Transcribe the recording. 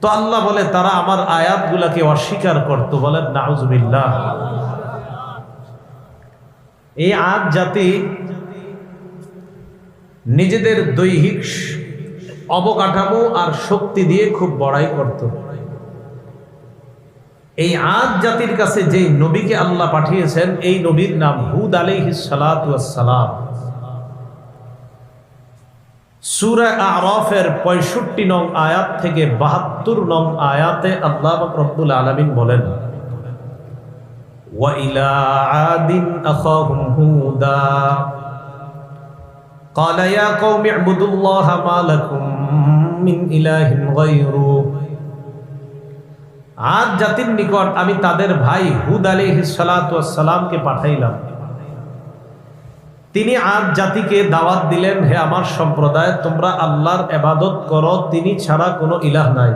তো আল্লাহ বলে তারা আমার আয়াতগুলাকে অস্বীকার করত। বলেন নাউজুবিল্লাহ। এই আদ জাতি নিজেদের দৈহিক অবকাঠামো আর শক্তি দিয়ে খুব বড়াই করত। এই আদ জাতির কাছে যে নবীকে আল্লাহ পাঠিয়েছেন এই নবীর নাম হুদ আলাইহিস সালাতু ওয়াস সালাম। সূরা আরাফের 65 নং আয়াত থেকে 72 নং আয়াতে আল্লাহ রাব্বুল আলামিন বলেন, ওয়া ইলা আদিন আখাহুম হুদা ক্বালা ইয়া কওমি ইবুদুল্লাহা মা লাকুম মিন ইলাহিন গায়রু। আদ জাতির নিকট আমি তাদের ভাই হুদ আলাইহিস সালাতু ওয়াস সালামকে পাঠাইলাম। তিনি আদ জাতিকে দাওয়াত দিলেন, হে আমার সম্প্রদায়, তোমরা আল্লাহর ইবাদত করো, তিনি ছাড়া কোনো ইলাহ নাই।